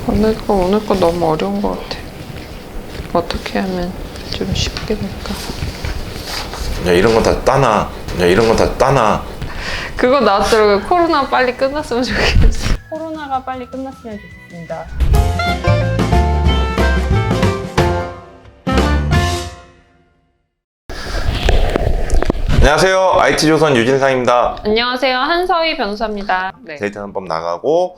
오늘 거 너무 어려운 것 같아. 어떻게 하면 좀 쉽게 될까? 야, 이런 거 다 따나. 야, 이런 거 다 따나. 그거 나왔더라고요. 코로나 빨리 끝났으면 좋겠어. 코로나가 빨리 끝났으면 좋겠습니다. 안녕하세요. IT조선 유진상입니다. 안녕하세요. 한서희 변호사입니다. 네. 데이트 한번 나가고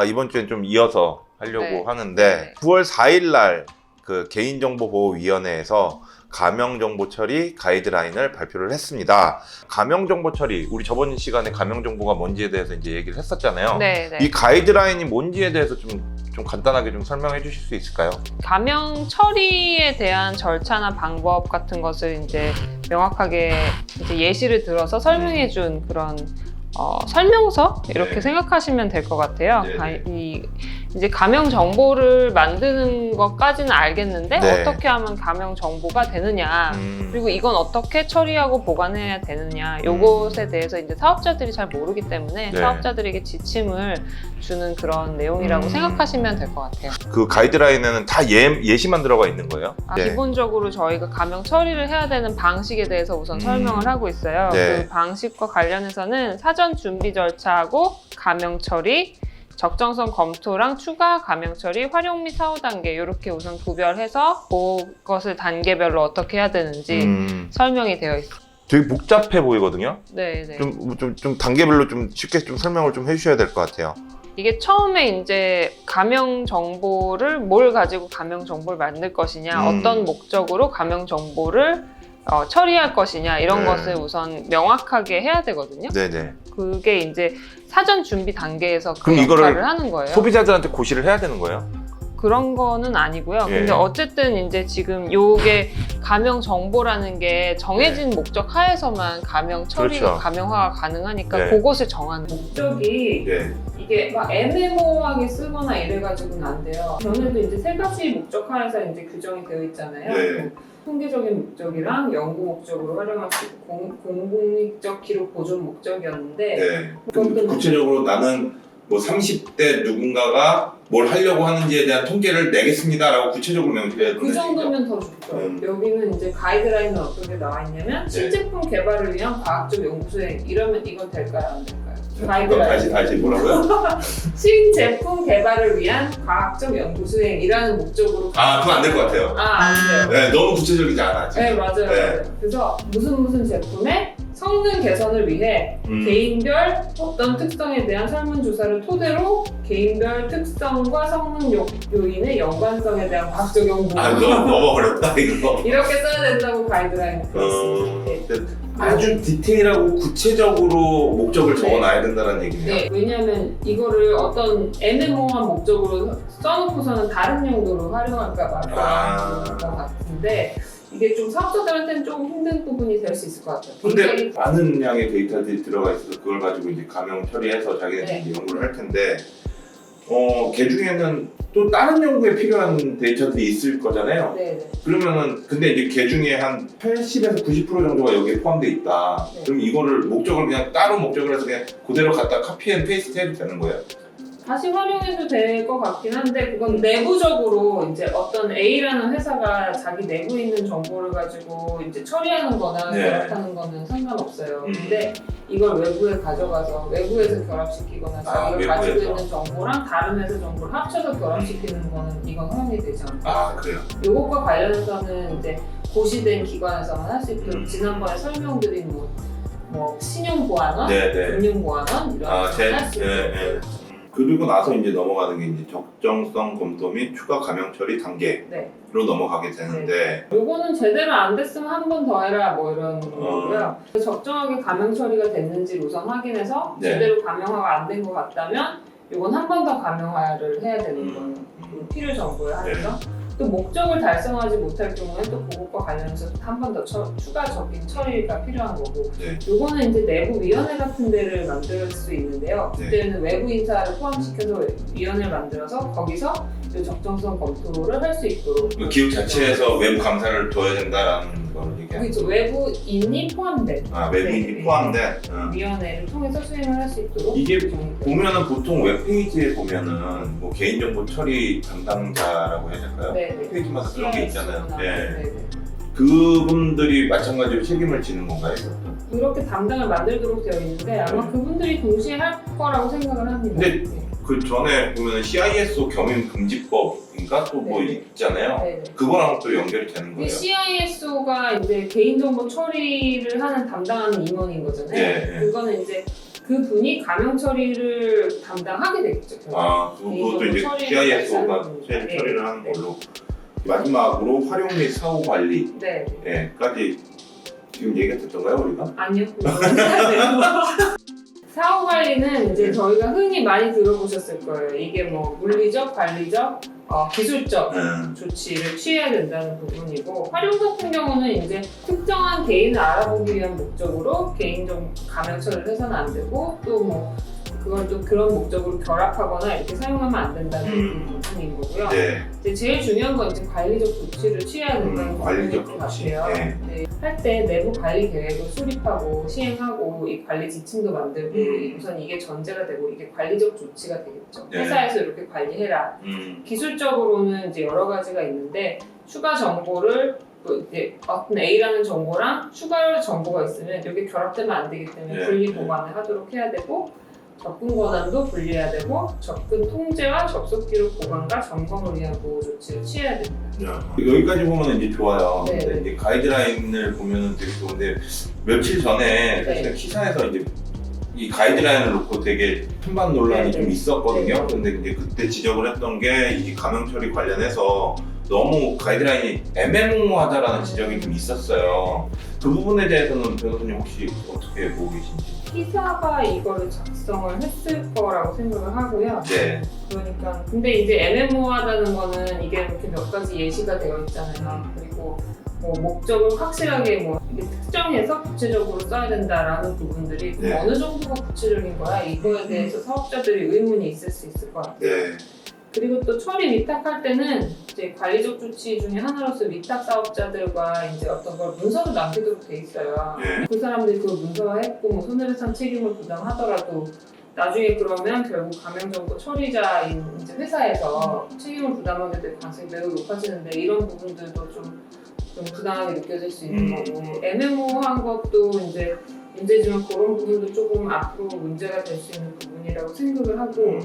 이번 주엔 좀 이어서 하려고 네. 하는데 네. 9월 4일 날 그 개인정보보호위원회에서 가명정보 처리 가이드라인을 발표를 했습니다. 가명정보 처리, 우리 저번 시간에 가명정보가 뭔지에 대해서 이제 얘기를 했었잖아요. 네, 네. 이 가이드라인이 뭔지에 대해서 좀 간단하게 좀 설명해 주실 수 있을까요? 가명 처리에 대한 절차나 방법 같은 것을 이제 명확하게 이제 예시를 들어서 설명해 준 그런 설명서 이렇게 네. 생각하시면 될 것 같아요. 네. 이제 가명 정보를 만드는 것까지는 알겠는데 네. 어떻게 하면 가명 정보가 되느냐, 그리고 이건 어떻게 처리하고 보관해야 되느냐, 요것에 대해서 이제 사업자들이 잘 모르기 때문에 네. 사업자들에게 지침을 주는 그런 내용이라고 생각하시면 될 것 같아요. 그 가이드라인에는 다 예시만 들어가 있는 거예요? 네. 기본적으로 저희가 가명 처리를 해야 되는 방식에 대해서 우선 설명을 하고 있어요. 네. 그 방식과 관련해서는 사전 준비 절차하고 가명 처리, 적정성 검토랑 추가 가명 처리, 활용 및 사후 단계 이렇게 우선 구별해서 그것을 단계별로 어떻게 해야 되는지 설명이 되어 있어요. 되게 복잡해 보이거든요. 네. 좀 단계별로 좀 쉽게 좀 설명을 좀 해주셔야 될 것 같아요. 이게 처음에 이제 가명 정보를 뭘 가지고 가명 정보를 만들 것이냐, 어떤 목적으로 가명 정보를 처리할 것이냐 이런 네. 것을 우선 명확하게 해야 되거든요. 네네. 그게 이제 사전 준비 단계에서 그 그럼 역할을 이거를 하는 거예요. 소비자들한테 고시를 해야 되는 거예요? 그런 거는 아니고요. 예. 근데 어쨌든 이제 지금 요게 가명 정보라는 게 정해진 목적 하에서만 가명 처리가 그렇죠. 가명화가 가능하니까 네. 그것을 정하는 목적이 네. 이게 막 애매모호하게 쓰거나 이래가지고는 안 돼요. 전에도 이제 세 가지 목적 하에서 이제 규정이 되어 있잖아요. 네. 통계적인 목적이랑 연구 목적으로 활용할 수 있고 공공익적 기록 보존 목적이었는데 네. 그것도 구체적으로 나는 뭐 30대 누군가가 뭘 하려고 하는지에 대한 통계를 내겠습니다라고 구체적으로 명시해야 그 정도면 더 좋죠. 여기는 이제 가이드라인은 어떻게 나와 있냐면 네. 신제품 개발을 위한 과학적 연구 수행 이러면 이건 될까요? 안 될까요? 그럼 가이드라인. 다시 뭐라고요? 신제품 개발을 위한 과학적 연구 수행이라는 목적으로 그건 안 될 것 같아요. 안 돼요. 네, 너무 구체적이지 않아. 지금. 네, 맞아요. 네. 맞아요. 그래서 무슨 제품의 성능 개선을 위해 개인별 어떤 특성에 대한 설문조사를 토대로 개인별 특성과 성능 요인의 연관성에 대한 과학적 연구 너무 어렵다 이거. 이렇게 써야 된다고 가이드라인이 되어 있습니다. 아주 디테일하고 구체적으로 목적을 적어놔야 된다는 얘기네요. 네, 왜냐하면 이거를 어떤 애매모호한 목적으로 써놓고서는 다른 용도로 활용할까 봐 그런 것 같은데 이게 좀 사업자들한테는 좀 힘든 부분이 될 수 있을 것 같아요. 근데 많은 양의 데이터들이 들어가 있어서 그걸 가지고 이제 가명 처리해서 자기네들이 네. 연구를 할 텐데 걔 중에는 또 다른 연구에 필요한 데이터들이 있을 거잖아요. 네. 그러면은 근데 이제 걔 중에 한 80에서 90% 정도가 여기에 포함돼 있다. 네. 그럼 이거를 목적을 그냥 따로 목적을 해서 그냥 그대로 갖다 카피 앤 페이스트 해도 되는 거예요? 다시 활용해도 될 것 같긴 한데 그건 내부적으로 이제 어떤 A라는 회사가 자기 내부에 있는 정보를 가지고 이제 처리하는 거나 네. 결합하는 거는 상관없어요. 근데 이걸 외부에 가져가서 외부에서 결합시키거나 자기가 가지고 외부에서. 있는 정보랑 다른 회사 정보를 합쳐서 결합시키는 거는 이건 허용이 되지 않고 그래요? 이것과 관련해서는 이제 고시된 기관에서만 할 수 있도록 지난번에 설명드린 뭐 신용보안원, 네네. 금융보안원 이런 할수 있도록 그리고 나서 이제 넘어가는 게 이제 적정성 검토 및 추가 가명 처리 단계로 네. 넘어가게 되는데 요거는 제대로 안 됐으면 한 번 더 해라 뭐 이런 거고요. 적정하게 가명 처리가 됐는지 우선 확인해서 네. 제대로 가명화가 안 된 것 같다면 요건 한 번 더 가명화를 해야 되는 거예요. 필요 정보에 한해서. 또 목적을 달성하지 못할 경우에 또 그것과 관련해서 한 번 더 추가적인 처리가 필요한 거고 네. 요거는 이제 내부 위원회 같은 데를 만들 수 있는데요. 네. 그때는 외부 인사를 포함시켜서 위원회를 만들어서 거기서 이 적정성 검토를 할 수 있도록 그 기업 자체에서 외부 감사를 둬야 된다라는 걸 얘기하는 그렇죠. 외부인이 포함된 외부인이 네. 포함된 위원회를 통해서 수행을 할 수 있도록 이게 조정이 보면은 보통 웹페이지에 보면은 뭐 개인정보 처리 담당자라고 해야 될까요? 네, 네. 웹페이지마다 그런 게 있잖아요. CIS나, 예. 네, 네. 그분들이 마찬가지로 책임을 지는 건가요? 그렇게 담당을 만들도록 되어 있는데 아마 네. 그분들이 동시에 할 거라고 생각을 합니다. 근데 네. 그 전에 보면은 CISO 겸임금지법인가 또 뭐 네. 있잖아요. 네, 네. 그거랑 또 연결이 되는 거예요. CISO가 이제 개인정보 처리를 하는 담당하는 임원인 거잖아요. 네. 그거는 이제 그 분이 가명 처리를 담당하게 되겠죠. 그것도 이제 CISO가 처리를 하는 걸로. 마지막으로 활용 및 사후 관리 네. 까지 지금 얘기했던가요 우리가? 아니요. 사후 관리는 이제 저희가 흔히 많이 들어보셨을 거예요. 이게 뭐 물리적, 관리적, 기술적 조치를 취해야 된다는 부분이고 활용 같은 경우는 이제 특정한 개인을 알아보기 위한 목적으로 개인정보 가명 처리를 해서는 안 되고 또 뭐 그걸 또 그런 목적으로 결합하거나 이렇게 사용하면 안 된다는 부분인 거고요. 네. 이제 제일 중요한 건 이제 관리적 조치를 취해야 된다는 관리적 부분인 것 조치. 같아요. 네. 네. 할 때 내부 관리 계획을 수립하고 시행하고 이 관리 지침도 만들고 우선 이게 전제가 되고 이게 관리적 조치가 되겠죠. 네. 회사에서 이렇게 관리해라. 기술적으로는 이제 여러 가지가 있는데 추가 정보를 이제 어떤 A라는 정보랑 추가 정보가 있으면 이렇게 결합되면 안 되기 때문에 네. 분리 보관을 하도록 해야 되고 접근 권한도 분리해야 되고 접근 통제와 접속 기록 보관과 점검을 위한 보호 조치를 취해야 됩니다. 여기까지 보면 이제 좋아요. 네. 근데 이제 가이드라인을 보면은 되게 좋은데 며칠 전에 사실 네. 기사에서 이제 이 가이드라인을 놓고 되게 찬반 논란이 네, 좀 네. 있었거든요. 네. 근데 이제 그때 지적을 했던 게 이 가명 처리 관련해서 너무 가이드라인이 애매모호하다라는 지적이 좀 있었어요. 그 부분에 대해서는 변호사님 혹시 어떻게 보고 계신지? 기사가 이거를 작성을 했을 거라고 생각을 하고요. 네. 그러니까 근데 이제 애매모호하다는 거는 이게 이렇게 몇 가지 예시가 되어 있잖아요. 그리고 뭐 목적을 확실하게 뭐 이게 특정해서 구체적으로 써야 된다라는 부분들이 그럼 네. 어느 정도가 구체적인 거야? 이거에 대해서 사업자들이 의문이 있을 수 있을 것 같아요. 네. 그리고 또 처리 위탁할 때는 이제 관리적 조치 중에 하나로서 위탁 사업자들과 이제 어떤 걸 문서로 남기도록 돼 있어요. 네. 그 사람들이 그걸 문서화했고 뭐 손해배상 책임을 부담하더라도 나중에 그러면 결국 가명정보 처리자인 이제 회사에서 책임을 부담하게 될 가능성이 매우 높아지는데 이런 부분들도 좀 부당하게 느껴질 수 있는 거고 애매모호한 것도 이제 문제지만 그런 부분도 조금 앞으로 문제가 될 수 있는 부분이라고 생각을 하고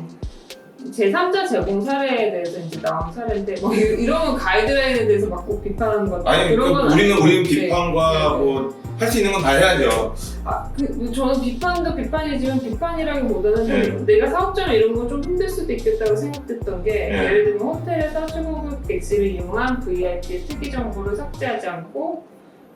제3자 제공 사례에 대해서 이제 나온 사례인데 뭐 이런 가이드라인에 대해서 막 꼭 비판하는 것 아니 그런 건 우리는 아니고. 비판과 네. 뭐 할 수 있는 건 다 해야죠. 저는 비판도 비판이지만 비판이라기보다는 좀 네. 내가 사업자나 이런 건 좀 힘들 수도 있겠다고 생각됐던 게 네. 예를 들면 호텔에서 최고급 객실을 이용한 VIP의 특이 정보를 삭제하지 않고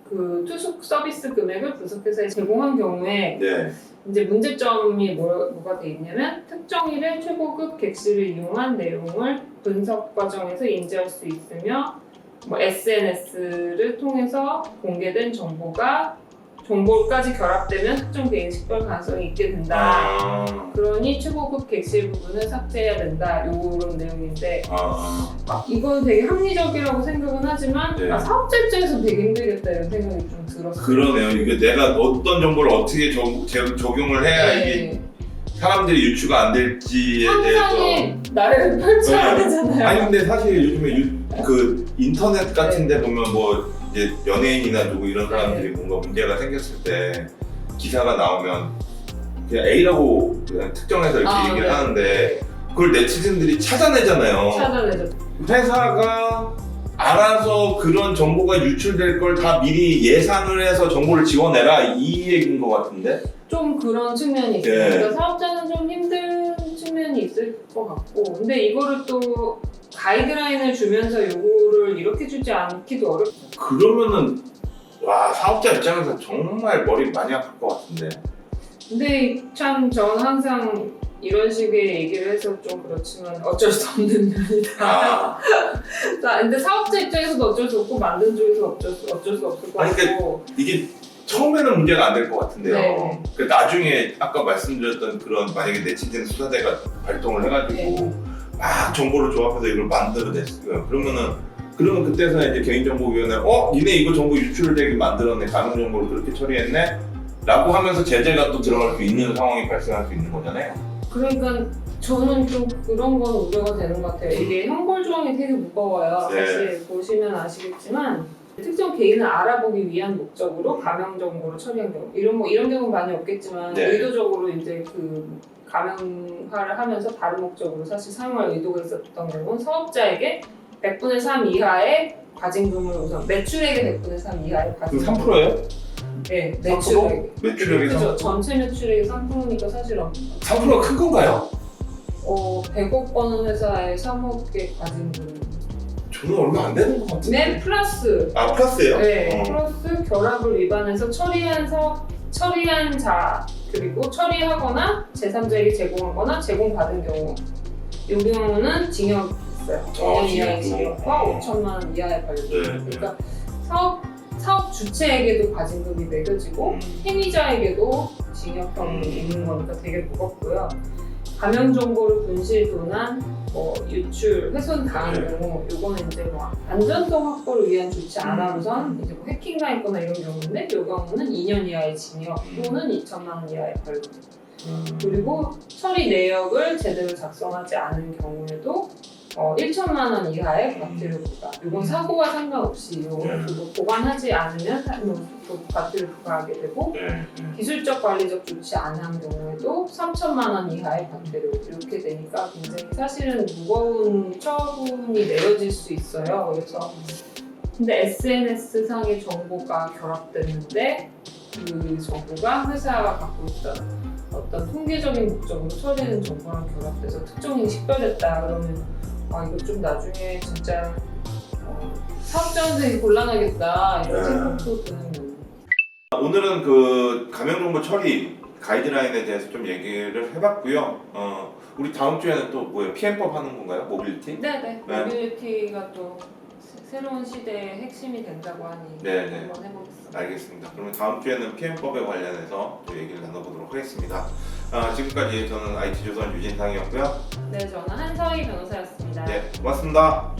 그 투숙 서비스 금액을 분석해서 제공한 경우에 네. 이제 문제점이 뭐가 돼 있냐면 특정일에 최고급 객실을 이용한 내용을 분석 과정에서 인지할 수 있으며 뭐 SNS를 통해서 공개된 정보까지 결합되면 특정 개인 식별 가능성이 있게 된다. 그러니 최고급 객실 부분을 삭제해야 된다. 이런 내용인데 이건 되게 합리적이라고 생각은 하지만 네. 사업자 입장에서 되게 힘들겠다 이런 생각이 좀 들었어요. 그러네요. 이게 내가 어떤 정보를 어떻게 적용을 해야 이게 사람들이 유추가 안 될지에 상상의 대해서 나를 펼쳐야 되잖아요. 아니 근데 사실 요즘에 그 인터넷 같은데 보면 뭐 이제 연예인이나 누구 이런 사람들이 뭔가 문제가 생겼을 때 기사가 나오면 그냥 A라고 그냥 특정해서 이렇게 얘기를 하는데 그걸 네티즌들이 찾아내잖아요. 찾아내죠. 회사가 알아서 그런 정보가 유출될 걸 다 미리 예상을 해서 정보를 지원해라 이 얘기인 것 같은데? 좀 그런 측면이 있어요. 네. 그러니까 사업자는 좀 힘든 측면이 있을 것 같고 근데 이거를 또 가이드라인을 주면서 요거를 이렇게 주지 않기도 어렵죠. 그러면은 와 사업자 입장에서 정말 머리 많이 아플 것 같은데. 근데 참 저는 항상 이런 식의 얘기를 해서 좀 그렇지만 어쩔 수 없는 면이다. 아, 근데 사업자 입장에서도 어쩔 수 없고 만든 쪽에서 어쩔 수 없을 것 아니, 같고. 이게 처음에는 문제가 안 될 것 같은데요. 네. 그 나중에 아까 말씀드렸던 그런 만약에 네티즌 수사대가 발동을 해가지고 네. 막 정보를 조합해서 이걸 만들어냈어요. 그러면 그때서 이제 개인정보위원회 니네 이거 정보 유출되게 만들었네, 가명 정보를 그렇게 처리했네 라고 하면서 제재가 또 들어갈 수 있는 상황이 발생할 수 있는 거잖아요. 그러니까 저는 좀 그런 건 우려가 되는 것 같아요. 이게 형벌 조항이 되게 무거워요. 네. 사실 보시면 아시겠지만 특정 개인을 알아보기 위한 목적으로 가명 정보를 처리한 경우 이런 경우 많이 없겠지만 네. 의도적으로 이제 그 가명화를 하면서 다른 목적으로 사실 사용할 의도가 있었던 경우는 사업자에게 100분의 3 이하의 과징금을 우선 매출액의 100분의 3 이하의 그럼 과징금. 3%예요? 네, 3%? 매출액. 매출액이 그죠. 전체 매출액이 3%니까 사실 3%가 큰 건가요? 100억 버는 회사에 3억의 과징금. 저는 얼마 안 되는 것 같은데. 네, 플러스. 아, 플러스예요? 네, 플러스 결합을 위반해서 처리한 자 그리고 처리하거나 제3자에게 제공하거나 제공받은 경우 이 경우는 징역 있어요. 5년 이하의 징역과 5천만 원 이하의 벌금. 네. 그러니까 사업 주체에게도 과징금이 매겨지고 행위자에게도 징역형이 있는 거니까 되게 무겁고요. 가명 정보를 분실, 도난, 유출, 훼손 당한 경우, 이거는 이제 안전성 확보를 위한 조치 안 하고선 이제 해킹 당했거나 이런 경우인데, 이 경우는 2년 이하의 징역 또는 2천만 원 이하의 벌금. 그리고 처리 내역을 제대로 작성하지 않은 경우에도 1천만 원 이하의 과태료 부과. 이건 사고와 상관없이 이거를 보관하지 않으면 과태료 부과하게 되고, 기술적 관리적 조치 안 한 경우에도 3천만 원 이하의 과태료 이렇게 되니까 굉장히 사실은 무거운 처분이 내려질 수 있어요. 그래서 근데 SNS 상의 정보가 결합됐는데 그 정보가 회사가 갖고 있던 어떤 통계적인 목적으로 처리되는 정보랑 결합돼서 특정인이 식별됐다 그러면 이거 좀 나중에 진짜 사업자한테 곤란하겠다 이런 생각도 드는 거예요. 오늘은 그 가명정보 처리 가이드라인에 대해서 좀 얘기를 해봤고요. 우리 다음 주에는 또 뭐예요? PM법 하는 건가요? 모빌리티? 네네. 네. 모빌리티가 또 새로운 시대의 핵심이 된다고 하니 네네. 한번 해보겠습니다. 알겠습니다. 그러면 다음 주에는 PM법에 관련해서 또 얘기를 나눠보도록 하겠습니다. 지금까지 저는 IT조선 유진상이었고요. 네, 저는 한서희 변호사였습니다. 네, 고맙습니다.